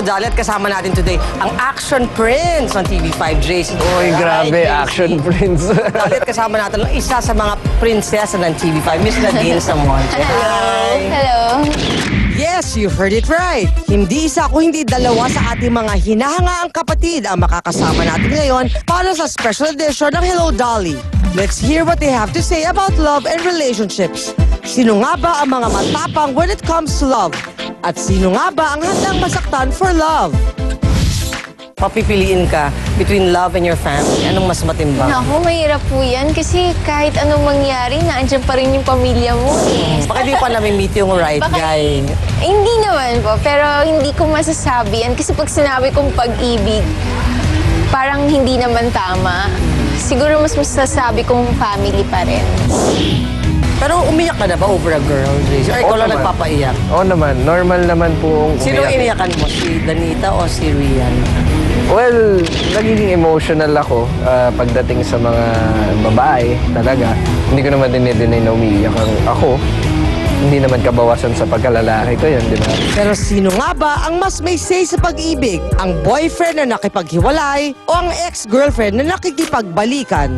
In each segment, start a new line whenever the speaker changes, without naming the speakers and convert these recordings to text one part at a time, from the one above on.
Dali at kasama natin today ang Action Prince ng TV5, JC.
Oy, grabe, Action Prince.
Dali at kasama natin ang isa sa mga prinsesa ng TV5, Miss Nadine Samonte.
Hello. Hello.
Yes, you heard it right. Hindi isa kundi dalawa sa ating mga hinahangaang kapatid ang makakasama natin ngayon para sa special edition ng Hello Dolly. Let's hear what they have to say about love and relationships. Sino nga ba ang mga matapang when it comes to love? At sino nga ba ang handang masaktan for love? Papipiliin ka between love and your family. Anong mas matimbang?
Naku, mahirap po yan kasi kahit anong mangyari, naandyan pa rin yung pamilya mo eh.
Baka di pa namin-meet yung right guy.
Hindi naman po, pero hindi ko masasabi yan kasi pag sinabi kong pag-ibig, parang hindi naman tama. Siguro mas masasabi kong family pa rin.
Pero umiyak ka na ba over a girl, Jace? Or ikaw lang
naman.
nagpapaiyak?
Oo naman, normal naman po.
Sino iniyakan mo? Si Danita o si Rian?
Well, nagiging emotional ako pagdating sa mga babae talaga. Hindi ko naman dinidinay na umiiyak ako. Hindi naman kabawasan sa pagkalalaki ko yun, di ba?
Pero sino nga ba ang mas may say sa pag-ibig? Ang boyfriend na nakipaghiwalay o ang ex-girlfriend na nakikipagbalikan?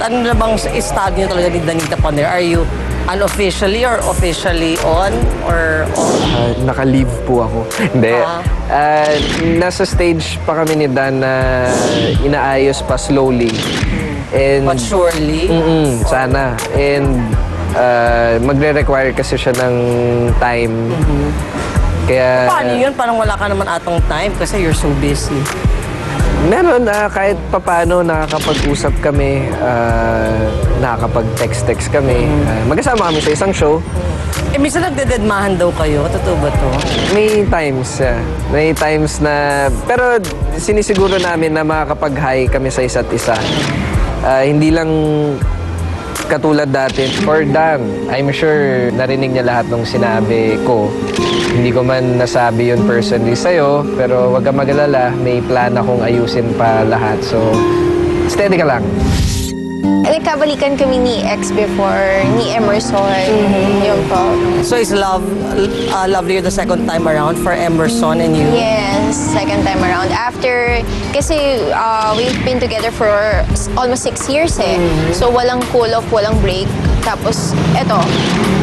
Ano na bang estado niyo talaga ni Danita Paner? Are you unofficially or officially on or off?
Naka-leave po ako. Hindi. Nasa stage pa kami ni Dan na inaayos pa slowly. And,
But surely?
Sana. And magre-require kasi siya ng time. Kaya...
Paano yun? Parang wala ka naman atong time kasi you're so busy.
Meron, kahit papano nakakapag-usap kami, nakakapag-text kami. Magkasama kami sa isang show.
Eh, minsan nagdededmahan daw kayo. Totoo ba to?
May times, may times na... Pero sinisiguro namin na makakapag-hi kami sa isa't isa. Hindi lang katulad dati. For Dan, I'm sure narinig niya lahat ng sinabi ko. Hindi ko man nasabi yun personally sa'yo, pero huwag kang mag-alala, may plan akong ayusin pa lahat. So, steady ka lang.
Nagkabalikan kami ni ex before, ni Emerson. Yun po.
So is lovelier the second time around for Emerson and you?
Yes, second time around. After, kasi we've been together for almost 6 years eh. So walang cool off, walang break. Tapos, ito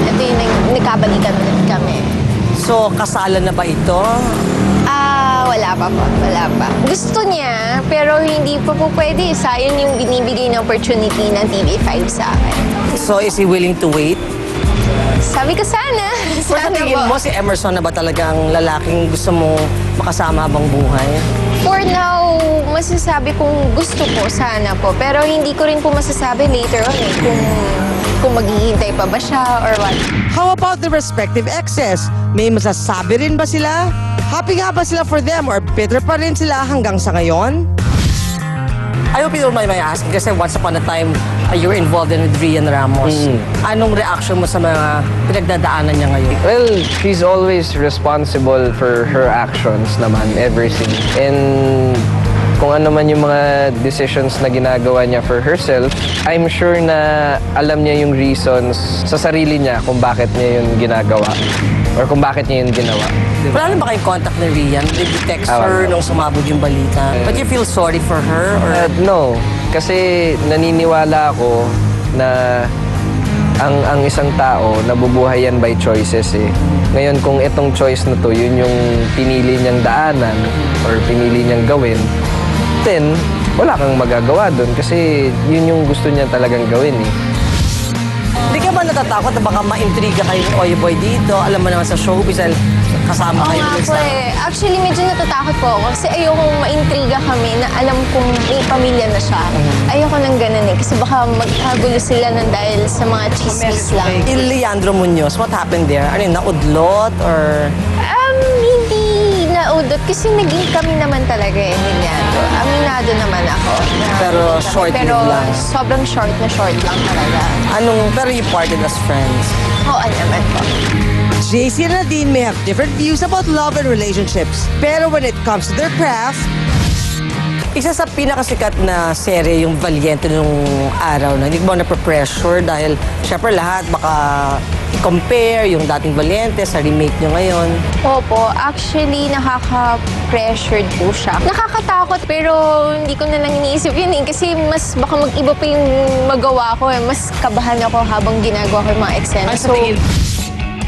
yung nagkabalikan ulit kami.
So, kasalan na ba ito?
Wala pa po. Wala pa. Gusto niya, pero hindi pa po pwede. Sayang yung binibigay na opportunity ng TV5 sa akin.
So, is he willing to wait?
Sabi ko sana.
Or sa tingin mo, si Emerson na ba talagang lalaking gusto mo makasama habang buhay?
For now, masasabi kong gusto ko, sana po. Pero hindi ko rin po masasabi later on eh, kung maghihintay pa ba siya or what.
How about the respective exes? May masasabi rin ba sila? Happy nga ba sila for them or bitter pa rin sila hanggang sa ngayon? I hope you don't mind my asking kasi once upon a time, you were involved in with Rian Ramos. Anong reaction mo sa mga pinagdadaanan niya ngayon?
Well, she's always responsible for her actions naman, everything. And kung ano man yung mga decisions na ginagawa niya for herself, I'm sure na alam niya yung reasons sa sarili niya kung bakit niya yun ginagawa or kung bakit niya yun ginawa.
Wala na ba kayong contact ni Rian? Did you text her nung sumabog yung balita? But you feel sorry for her? Or
No, kasi naniniwala ako na ang isang tao nabubuhay yan by choices eh. Ngayon kung itong choice na to, yun yung pinili niyang daanan or pinili niyang gawin, then wala kang magagawa doon kasi yun yung gusto niya talagang gawin eh.
Hindi ka ba natatakot na baka ma-intriga kayo ni Oye Boy dito? Alam mo naman sa showbiz, kasama
Oo
kayo.
nga po eh. Actually, medyo natatakot po ako kasi ayokong ma-intriga kami na alam kong may pamilya na siya. Ayoko nang ganun eh. Kasi baka magkagulo sila ng dahil sa mga chismis lang.
Il Leandro Munoz, what happened there? Ano yun, naudlot or...
Hindi naudot kasi naging kami naman talaga eh, ni Leandro. Aminado naman ako.
Pero short-lived lang.
Sobrang short lang talaga.
Pero you parted as friends?
Oo naman po.
JC and Nadine may have different views about love and relationships. Pero when it comes to their craft, isa sa pinakasikat na serye yung Valiente nung araw na hindi mo na-pressure dahil syempre lahat baka i-compare yung dating Valiente sa remake nyo ngayon?
Opo, actually, nakaka-pressured po siya. Nakakatakot, pero hindi ko na lang iniisip yun eh. Kasi mas baka mag-iba pa yung magawa ko eh. Mas kabahan ako habang ginagawa ko yung mga eksena.
Ay, sa tingin,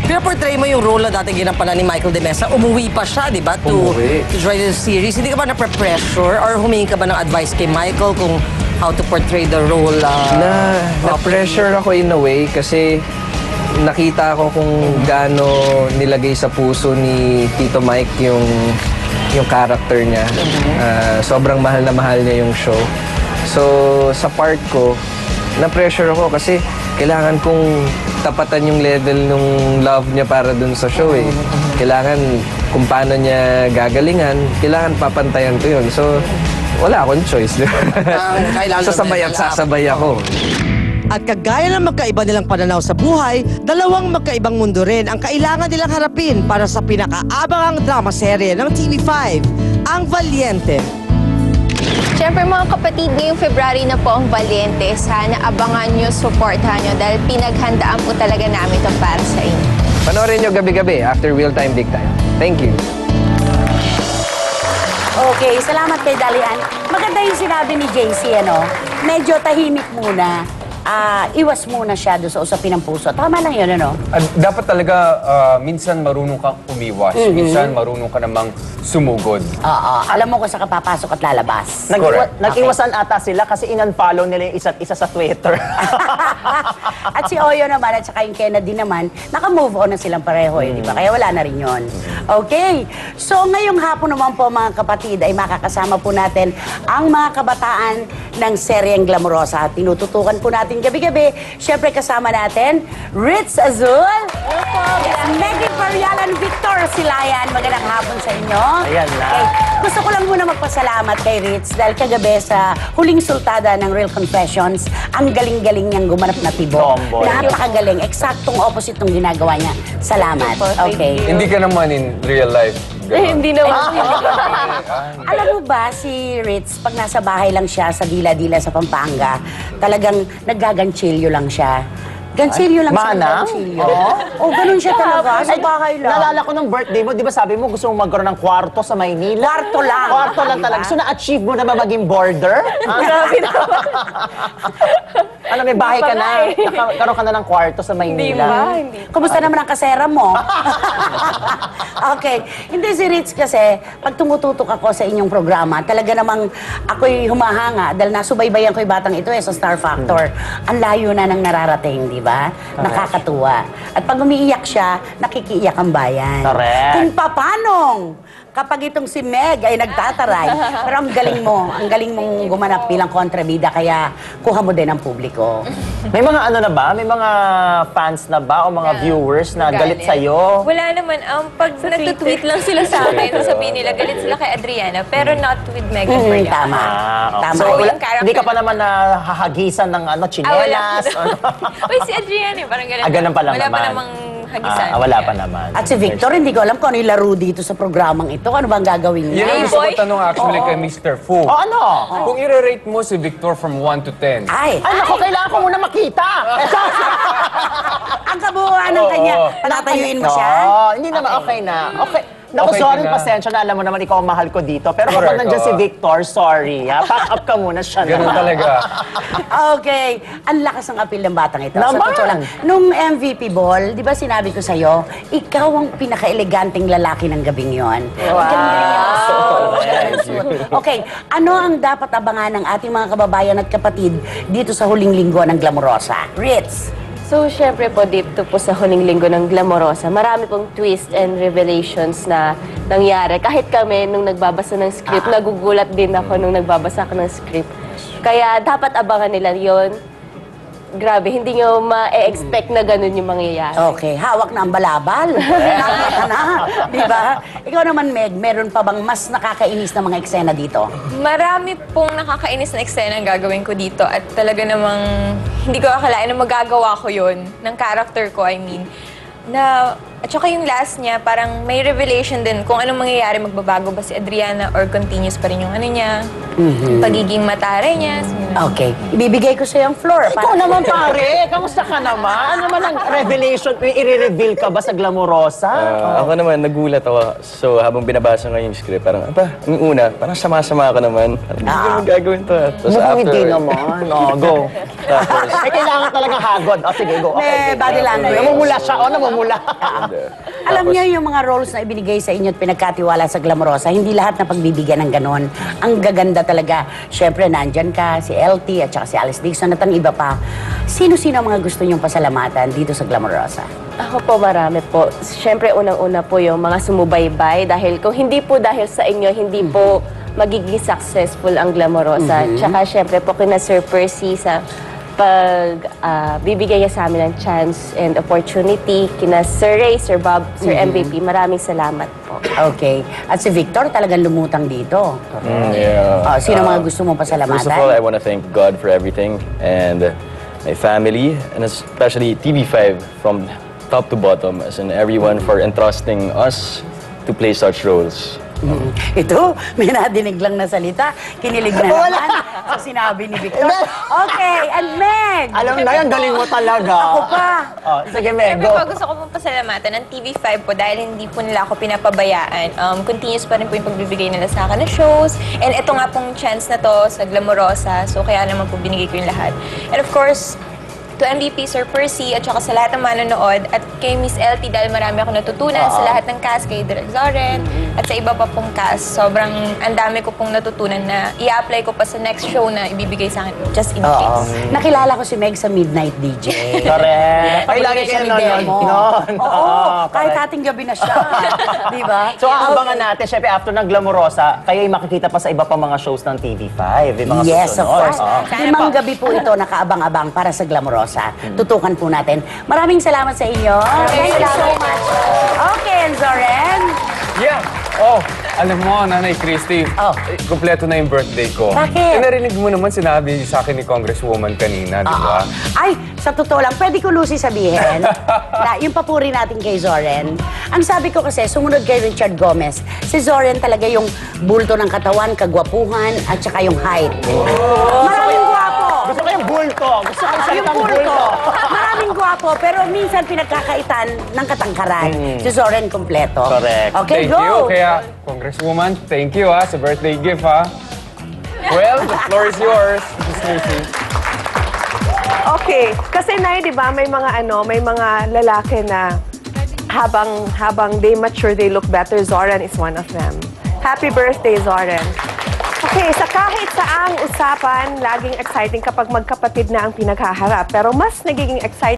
pinaportray mo yung role na dati ginampanan ni Michael De Mesa. Umuwi pa siya, di ba? To join the series. Hindi ka ba na-pressure or humingi ka ba ng advice kay Michael kung how to portray the role?
Na-pressure ako in a way kasi nakita ko kung gaano nilagay sa puso ni Tito Mike yung character niya. Sobrang mahal na mahal niya yung show. So, sa part ko, na-pressure ako kasi kailangan kong tapatan yung level ng love niya para dun sa show eh. Kailangan kung paano niya gagalingan, kailangan papantayan ko yun. So, wala akong choice. Sasabay at sasabay ako.
At kagaya ng magkaiba nilang pananaw sa buhay, dalawang magkaibang mundo rin ang kailangan nilang harapin para sa pinakaabangang drama serye ng TV5, ang Valiente.
Siyempre mga kapatid, ngayong February na po ang Valiente. Sana abangan nyo, supportahan nyo dahil pinaghandaan po talaga namin ito para sa inyo.
Panoorin nyo gabi-gabi after Real Time Big Time. Thank you.
Okay, salamat kay Dalian. Maganda yung sinabi ni JC, ano? Medyo tahimik muna. Iwas muna siya doon sa usapin ng puso. Tama lang yun, ano?
Dapat talaga minsan marunong kang umiwas. Minsan marunong ka namang sumugod.
Oo, alam mo kung saan ka papasok at lalabas.
Nag-iwasan ata sila kasi in-unfollow nila yung isa't isa sa Twitter.
At si Oyo naman at saka yung Kennedy naman, naka-move on na silang pareho, di ba? Kaya wala na rin yun. Okay, so ngayong hapon naman po mga kapatid ay makakasama po natin ang mga kabataan ng seryeng Glamorosa. Tinututukan po natin gabi-gabi. Siyempre kasama natin, Ritz Azul, Meggy Parialan, Victor Silayan. Magandang hapon sa inyo.
Ayan na.
Okay. Gusto ko lang muna magpasalamat kay Ritz dahil kagabi sa huling sultada ng Real Confessions, ang galing-galing niyang gumanap na tibo.
Tomboy.
Napakagaling. Eksaktong opposite ng ginagawa niya. Salamat. Okay.
Hindi ka naman in real life.
Hindi naman.
Alam mo ba si Ritz, pag nasa bahay lang siya sa Dila-Dila sa Pampanga, talagang naggaganchilyo lang siya. Ganchilyo lang siya.
Manang?
Ganchilyo. Oo, ganun siya talaga. Sa bahay lang.
Naalala ko ng birthday mo, di ba sabi mo gusto mong magkaroon ng kwarto sa Maynila?
Kwarto lang.
Kwarto lang talaga. So na-achieve mo na ba maging border?
Grabe naman.
Alam, may bahay ka na. Nakaroon ka na ng kwarto sa Maynila.
Hindi.
Kumusta naman ang kasera mo? Okay. Hindi si Ritz kasi, pag tumututok ako sa inyong programa, talaga namang ako'y humahanga dahil nasubaybayan ko yung batang ito sa Star Factor. Ang layo na ng nararating, di ba? Nakakatuwa. At pag umiiyak siya, nakikiiyak ang bayan.
Correct.
Kung papanong kapag itong si Meg ay nagtataray, pero ang galing mong gumanap bilang kontrabida, kaya kuha mo din ang publiko.
May mga ano na ba? May mga fans na ba o mga viewers na galit sa'yo?
Wala naman. Pag nagtutweet lang sila sa akin, sabihin nila, galit sila kay Adriana, pero not with Megan Parialan.
Tama.
Okay.
Tama.
So,
yung character
hindi ka pa naman nahahagisan ng chinelas?
Uy, si Adriana, parang ganun.
Ganun pa lang
Wala
naman.
pa namang hagisan.
Wala pa naman.
At si Victor, hindi ko alam kung ano yung laro dito sa programang ito. Ano bang gagawin
Yan
niya?
ang gusto ko
boy.
tanong actually kay Mr. Fu.
O ano?
Kung i-rate mo si Victor from 1 to 10,
Ay,
Ay, naku, kailangan ko muna makita.
ang kabuuan ng kanya. Patatayuin mo siya?
No, hindi naman, okay na. Okay. Naku,
Okay
sorry,
ka na.
pasensya na. Alam mo naman, ikaw ang mahal ko dito. Pero kapag
Correct,
nandiyan si
oo.
Victor, sorry. Pack up ka muna siya
ganun
naman.
talaga.
Okay. Ang lakas ng appeal ng batang ito. Sa
Naman.
totoo lang. Nung MVP ball, di ba sinabi ko sa'yo, ikaw ang pinaka-eleganteng lalaki ng gabing yon. Okay. Ano ang dapat abangan ng ating mga kababayan at kapatid dito sa huling linggo ng Glamorosa? Ritz.
So, syempre po, dito po sa huling linggo ng Glamorosa, marami pong twist and revelations na nangyari. Kahit kami, nung nagbabasa ng script, nagugulat din ako nung nagbabasa ako ng script. Kaya dapat abangan nila yon. Grabe, hindi nyo ma-expect na ganun yung mangyayari.
Okay, hawak na ang balabal. Nakaka na, di ba? Ikaw naman, Meg, meron pa bang mas nakakainis na mga eksena dito?
Marami pong nakakainis na eksena ang gagawin ko dito at talaga namang hindi ko akalain na magagawa ko yun ng character ko, I mean, na At saka yung last niya, parang may revelation din kung anong mangyayari, magbabago ba si Adriana or continuous pa rin yung ano niya, pagiging matare niya.
Okay. Ibibigay ko sa'yo ang floor.
Ikaw naman pare, kamusta ka naman? Ano naman ang revelation? I-reveal ka ba sa Glamorosa?
Ako naman, nagulat ako. So, habang binabasa nga yung script, parang, yung una, parang sama-sama ka naman. Parang, hindi ko naman gagawin to. Tapos
Mukhang
after,
hindi naman. Go.
tapos,
Ay, kailangan talagang hagod. Sige, go.
May body language.
Namumula siya. Namumula.
Alam niyo yung mga roles na ibinigay sa inyo at pinagkatiwala sa Glamorosa, hindi lahat na pagbibigyan ng ganon. Ang gaganda talaga. Siyempre, nandyan ka, si LT at saka si Alice Dixon at ang iba pa. Sino-sino ang mga gusto niyong pasalamatan dito sa Glamorosa?
Ako po, marami po. Siyempre, unang-una po yung mga sumubaybay dahil kung hindi po dahil sa inyo, hindi po magiging successful ang Glamorosa. Tsaka siyempre po kina Sir Percy sa bibigay niya sa amin ng chance and opportunity. Kina Sir Ray, Sir Bob, Sir MVP, maraming salamat po.
Okay. At si Victor talagang lumutang dito.
yeah.
Sino mga gusto mong pasalamatan?
First of all, I want to thank God for everything and my family, and especially TV5 from top to bottom, as in everyone for entrusting us to play such roles.
Ito, may nadinig lang na salita. Kinilig na naman sa sinabi ni Victor. Okay, and Meg!
Alam na yan, galing mo talaga.
Ako pa.
Sige, Meg,
Siyempre
go.
po, gusto ko pong pasalamatan ng TV5 po dahil hindi po nila ako pinapabayaan. Continuous pa rin po yung pagbibigay nila sa akin ng shows. And ito nga pong chance na to sa Glamorosa. So kaya naman po binigay ko yung lahat. And of course, to MVP, Sir Percy, at saka sa lahat ng manonood, at kay Miss LT dahil marami ako natutunan sa lahat ng cast, kay Direk Zoren, at sa iba pa pong cast. Sobrang ang dami ko pong natutunan na i-apply ko pa sa next show na ibibigay sa akin, just in case.
Nakilala ko si Meg sa Midnight DJ.
Correct. Ay, lagi kayo nanonood.
Oo, kahit ating gabi na siya. Di ba?
So, aabangan natin, syempre, after ng Glamorosa, kayo ay makikita pa sa iba pa mga shows ng TV5. Yung mga
Yes, of
susunod.
course. Limang gabi po ito nakaabang-abang para sa Glamorosa. Tutukan po natin. Maraming salamat sa inyo. Thank you so much. Okay, and Zoren.
Yeah. Oh, alam mo, Nanay Christy, kumpleto na yung birthday ko.
Bakit?
Narinig mo naman sinabi sa akin ni Congresswoman kanina, di ba?
Ay, sa totoo lang, pwede ko Lucy sabihin na yung papuri natin kay Zoren. Ang sabi ko kasi, sumunod kay Richard Gomez, si Zoren talaga yung bulto ng katawan, kagwapuhan, at saka yung height. Maraming gwapo.
Gusto ko yung bulto. Gusto ko yung
Yung
salitang
bulto.
bulto.
Maraming gwapo, pero minsan pinagkakaitan ng katangkaran. Si Zoren kompleto.
Correct.
Okay,
Thank
go!
you. Kaya, Congresswoman, thank you sa birthday gift Well, the floor is yours, Mrs. Lucy.
Okay, kasi Nay, 'di ba, may mga lalaki na habang they mature, they look better. Zoren is one of them. Happy birthday, Zoren. Okay, sa kahit saang usapan, laging exciting kapag magkapatid na ang pinaghaharap. Pero mas nagiging exciting